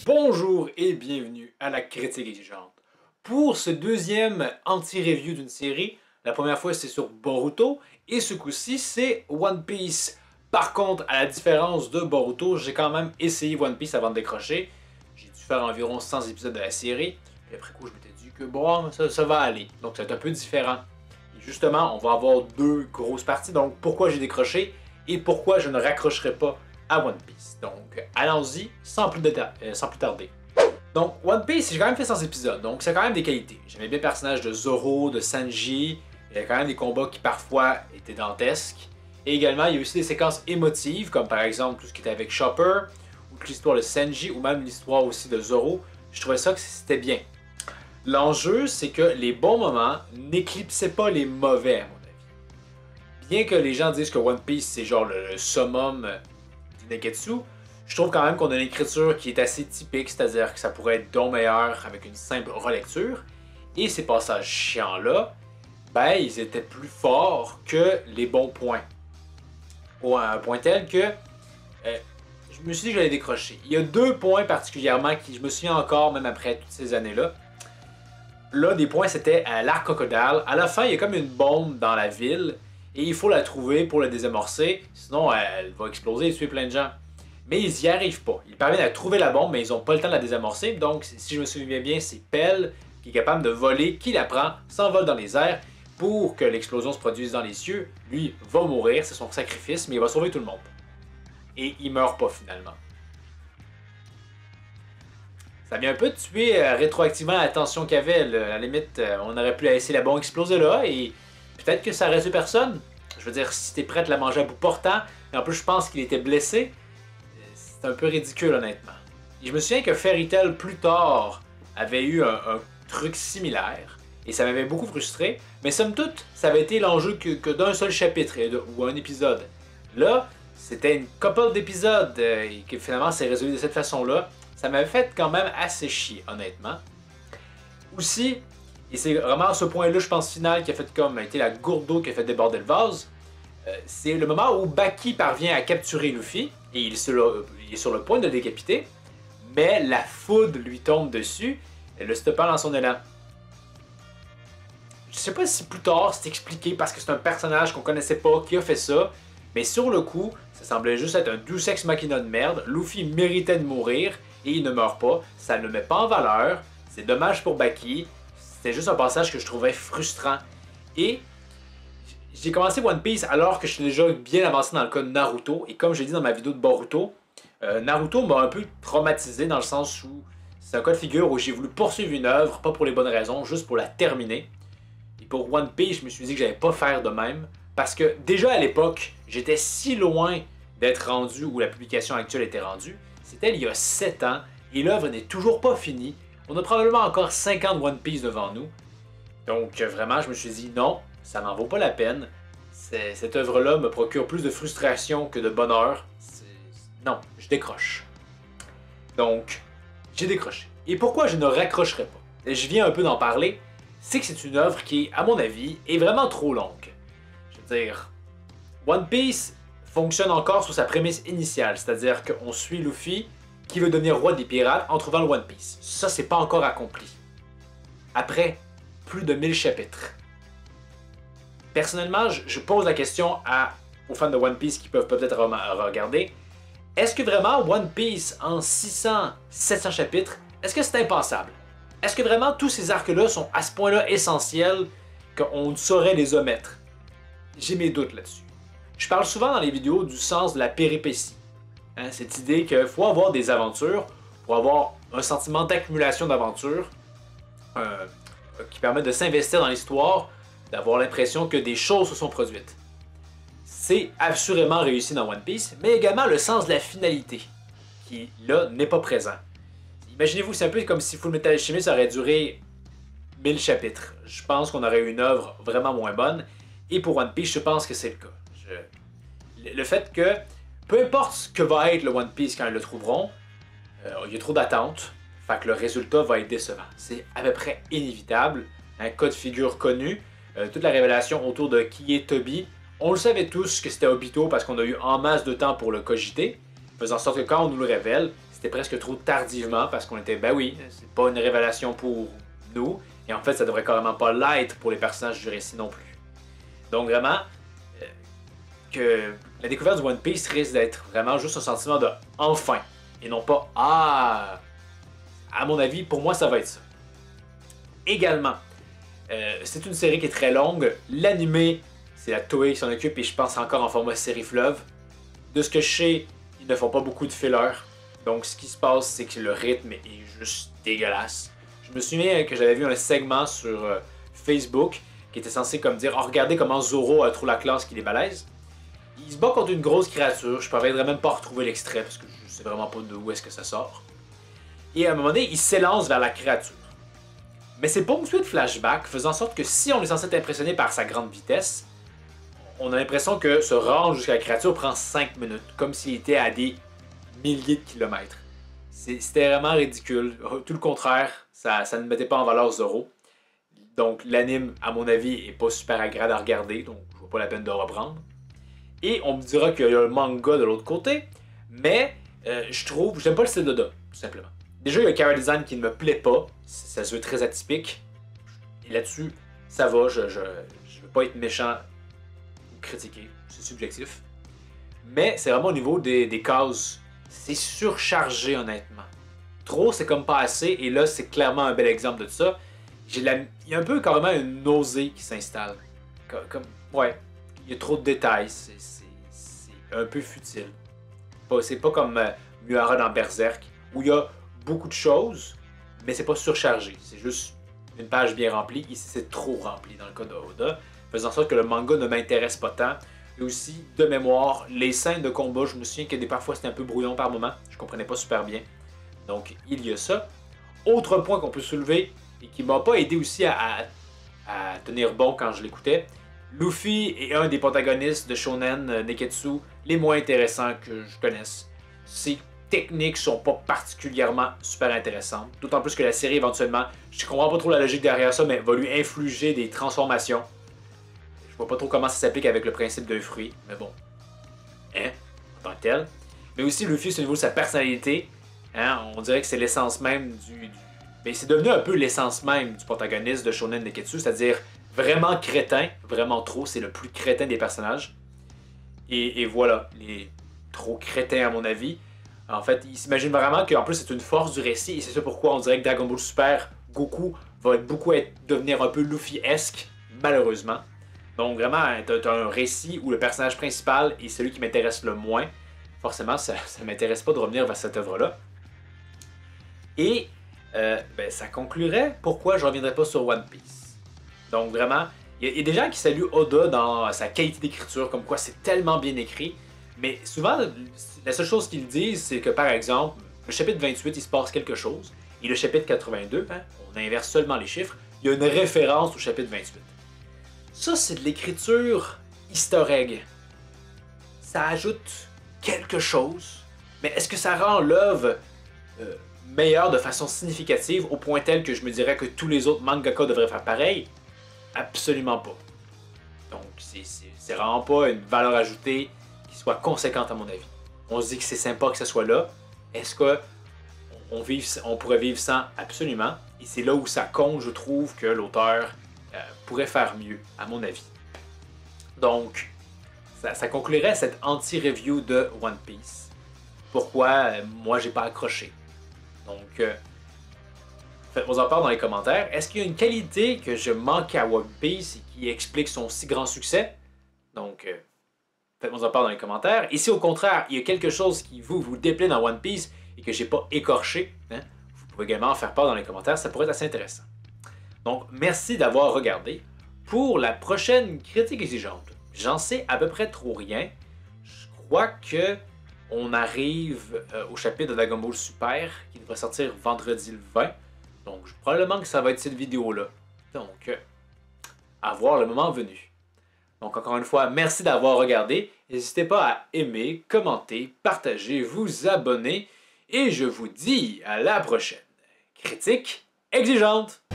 Bonjour et bienvenue à la Critique Exigeante. Pour ce deuxième anti-review d'une série, la première fois c'est sur Boruto et ce coup-ci c'est One Piece. Par contre, à la différence de Boruto, j'ai quand même essayé One Piece avant de décrocher. J'ai dû faire environ 100 épisodes de la série et après coup je m'étais dit que bon, ça va aller. Donc c'est un peu différent. Et justement, on va avoir deux grosses parties, donc pourquoi j'ai décroché et pourquoi je ne raccrocherai pas à One Piece. Donc, allons-y sans plus tarder. Donc, One Piece, j'ai quand même fait 100 épisodes, donc c'est quand même des qualités. J'aimais bien le personnage de Zoro, de Sanji, il y a quand même des combats qui parfois étaient dantesques. Et également, il y a aussi des séquences émotives, comme par exemple tout ce qui était avec Chopper, ou l'histoire de Sanji, ou même l'histoire aussi de Zoro. Je trouvais ça que c'était bien. L'enjeu, c'est que les bons moments n'éclipsaient pas les mauvais, à mon avis. Bien que les gens disent que One Piece, c'est genre le summum Neketsu, je trouve quand même qu'on a une écriture qui est assez typique, c'est-à-dire que ça pourrait être donc meilleur avec une simple relecture. Et ces passages chiants-là, ben, ils étaient plus forts que les bons points. À un point tel que je me suis dit que j'allais décrocher. Il y a deux points particulièrement qui je me souviens encore, même après toutes ces années-là. L'un des points, c'était l'arc Crocodile. À la fin, il y a comme une bombe dans la ville. Et il faut la trouver pour la désamorcer, sinon elle va exploser et tuer plein de gens. Mais ils n'y arrivent pas. Ils parviennent à trouver la bombe, mais ils n'ont pas le temps de la désamorcer. Donc, si je me souviens bien, c'est Pell qui est capable de voler, qui la prend, s'envole dans les airs pour que l'explosion se produise dans les cieux. Lui va mourir, c'est son sacrifice, mais il va sauver tout le monde. Et il meurt pas finalement. Ça vient un peu tuer rétroactivement la tension qu'il y avait. À la limite, on aurait pu laisser la bombe exploser là et peut-être que ça aurait tué personne. Je veux dire, si t'es prête à la manger à bout portant, et en plus je pense qu'il était blessé, c'est un peu ridicule honnêtement. Et je me souviens que Fairy Tail plus tard avait eu un truc similaire, et ça m'avait beaucoup frustré, mais somme toute, ça avait été l'enjeu que d'un seul chapitre ou un épisode. Là, c'était une couple d'épisodes et que finalement c'est résolu de cette façon-là. Ça m'avait fait quand même assez chier, honnêtement. Aussi, et c'est vraiment à ce point-là, je pense, final, qui a fait comme été la gourde d'eau qui a fait déborder le vase. C'est le moment où Baki parvient à capturer Luffy, et il est sur le point de le décapiter, mais la foudre lui tombe dessus, le stoppant dans son élan. Je sais pas si plus tard c'est expliqué parce que c'est un personnage qu'on connaissait pas qui a fait ça, mais sur le coup, ça semblait juste être un Deus Ex Machina de merde. Luffy méritait de mourir, et il ne meurt pas. Ça ne le met pas en valeur. C'est dommage pour Baki. C'était juste un passage que je trouvais frustrant. Et j'ai commencé One Piece alors que je suis déjà bien avancé dans le cas de Naruto. Et comme j'ai dit dans ma vidéo de Boruto, Naruto m'a un peu traumatisé dans le sens où c'est un cas de figure où j'ai voulu poursuivre une œuvre, pas pour les bonnes raisons, juste pour la terminer. Et pour One Piece, je me suis dit que j'allais pas faire de même. Parce que déjà à l'époque, j'étais si loin d'être rendu où la publication actuelle était rendue. C'était il y a 7 ans et l'œuvre n'est toujours pas finie. On a probablement encore 5 ans de One Piece devant nous. Donc vraiment, je me suis dit non, ça n'en vaut pas la peine. Cette œuvre-là me procure plus de frustration que de bonheur. Non, je décroche. Donc, j'ai décroché. Et pourquoi je ne raccrocherai pas? Et je viens un peu d'en parler. C'est que c'est une œuvre qui, à mon avis, est vraiment trop longue. Je veux dire, One Piece fonctionne encore sur sa prémisse initiale, c'est-à-dire qu'on suit Luffy qui veut devenir roi des pirates en trouvant le One Piece. Ça, c'est pas encore accompli. Après plus de 1000 chapitres. Personnellement, je pose la question aux fans de One Piece qui peuvent peut-être regarder. Est-ce que vraiment One Piece en 600, 700 chapitres, est-ce que c'est impensable? Est-ce que vraiment tous ces arcs-là sont à ce point-là essentiels qu'on ne saurait les omettre? J'ai mes doutes là-dessus. Je parle souvent dans les vidéos du sens de la péripétie. Hein, cette idée qu'il faut avoir des aventures pour avoir un sentiment d'accumulation d'aventures qui permet de s'investir dans l'histoire, d'avoir l'impression que des choses se sont produites. C'est assurément réussi dans One Piece, mais également le sens de la finalité, qui là n'est pas présent. Imaginez-vous, c'est un peu comme si Full Metal Alchemist aurait duré 1000 chapitres. Je pense qu'on aurait eu une œuvre vraiment moins bonne, et pour One Piece, je pense que c'est le cas. Le fait que, peu importe ce que va être le One Piece quand ils le trouveront, il y a trop d'attentes, fait que le résultat va être décevant. C'est à peu près inévitable, un cas de figure connu, toute la révélation autour de qui est Toby, on le savait tous que c'était Obito parce qu'on a eu en masse de temps pour le cogiter, faisant en sorte que quand on nous le révèle, c'était presque trop tardivement parce qu'on était, ben oui, c'est pas une révélation pour nous, et en fait, ça devrait carrément pas l'être pour les personnages du récit non plus. Donc vraiment, que la découverte du One Piece risque d'être vraiment juste un sentiment de enfin, et non pas ah. À mon avis, pour moi, ça va être ça. Également, c'est une série qui est très longue. L'animé, c'est la Toei qui s'en occupe et je pense encore en format série fleuve. De ce que je sais, ils ne font pas beaucoup de fillers. Donc ce qui se passe, c'est que le rythme est juste dégueulasse. Je me souviens que j'avais vu un segment sur Facebook qui était censé comme dire « Oh, regardez comment Zoro a trop la classe qu'il est balèze ». Il se bat contre une grosse créature. Je ne parviendrai même pas à retrouver l'extrait parce que je sais vraiment pas d'où est-ce que ça sort. Et à un moment donné, il s'élance vers la créature. Mais c'est ponctué de flashbacks, faisant en sorte que si on est censé être impressionné par sa grande vitesse, on a l'impression que se rendre jusqu'à la créature prend 5 minutes, comme s'il était à des milliers de kilomètres. C'était vraiment ridicule. Tout le contraire, ça ne mettait pas en valeur Zoro. Donc l'anime, à mon avis, est pas super agréable à regarder, donc je vois pas la peine de reprendre. Et on me dira qu'il y a le manga de l'autre côté, mais j'aime pas le style d'Oda, tout simplement. Déjà, il y a un character design qui ne me plaît pas, ça se veut très atypique. Et là-dessus, ça va, je veux pas être méchant ou critiquer, c'est subjectif. Mais c'est vraiment au niveau des cases, c'est surchargé honnêtement. Trop, c'est comme pas assez, et là, c'est clairement un bel exemple de ça. Il y a un peu carrément une nausée qui s'installe. Ouais, il y a trop de détails, c'est un peu futile. C'est pas comme Muara dans Berserk, où il y a beaucoup de choses, mais c'est pas surchargé. C'est juste une page bien remplie. Ici, c'est trop rempli dans le cas de Oda, faisant en sorte que le manga ne m'intéresse pas tant. Et aussi, de mémoire, les scènes de combat, je me souviens que parfois c'était un peu brouillon par moment. Je comprenais pas super bien. Donc, il y a ça. Autre point qu'on peut soulever, et qui m'a pas aidé aussi à tenir bon quand je l'écoutais, Luffy est un des protagonistes de Shonen Neketsu les moins intéressants que je connaisse. Ses techniques sont pas particulièrement super intéressantes, d'autant plus que la série éventuellement, je comprends pas trop la logique derrière ça, mais va lui infliger des transformations. Je vois pas trop comment ça s'applique avec le principe d'un fruit, mais bon, hein, en tant que tel. Mais aussi Luffy, c'est au niveau de sa personnalité, hein, on dirait que c'est l'essence même mais c'est devenu un peu l'essence même du protagoniste de Shonen Neketsu, c'est-à-dire vraiment crétin, vraiment trop, c'est le plus crétin des personnages. Et voilà, il est trop crétin à mon avis. En fait, il s'imagine vraiment qu'en plus c'est une force du récit, et c'est ça pourquoi on dirait que Dragon Ball Super, Goku va devenir un peu Luffy-esque, malheureusement. Donc vraiment, t'as un récit où le personnage principal est celui qui m'intéresse le moins. Forcément, ça ne m'intéresse pas de revenir vers cette œuvre-là. Et ça conclurait pourquoi je ne reviendrai pas sur One Piece. Donc vraiment, il y a des gens qui saluent Oda dans sa qualité d'écriture, comme quoi c'est tellement bien écrit. Mais souvent, la seule chose qu'ils disent, c'est que par exemple, le chapitre 28, il se passe quelque chose. Et le chapitre 82, hein, on inverse seulement les chiffres, il y a une référence au chapitre 28. Ça, c'est de l'écriture easter egg. Ça ajoute quelque chose, mais est-ce que ça rend l'œuvre meilleure de façon significative au point tel que je me dirais que tous les autres mangaka devraient faire pareil? Absolument pas. Donc, c'est vraiment pas une valeur ajoutée qui soit conséquente à mon avis. On se dit que c'est sympa que ça soit là. Est-ce que on pourrait vivre sans? Absolument. Et c'est là où ça compte, je trouve, que l'auteur pourrait faire mieux, à mon avis. Donc, ça conclurait cette anti-review de One Piece. Pourquoi moi j'ai pas accroché. Donc, faites-moi en part dans les commentaires. Est-ce qu'il y a une qualité que je manque à One Piece et qui explique son si grand succès? Donc, faites-moi en part dans les commentaires. Et si au contraire, il y a quelque chose qui vous déplaît dans One Piece et que j'ai pas écorché, hein, vous pouvez également en faire part dans les commentaires, ça pourrait être assez intéressant. Donc, merci d'avoir regardé. Pour la prochaine critique exigeante, j'en sais à peu près trop rien. Je crois que on arrive au chapitre de Dragon Ball Super qui devrait sortir vendredi le 20. Donc, probablement que ça va être cette vidéo-là. Donc, à voir le moment venu. Donc, encore une fois, merci d'avoir regardé. N'hésitez pas à aimer, commenter, partager, vous abonner. Et je vous dis à la prochaine. Critique exigeante!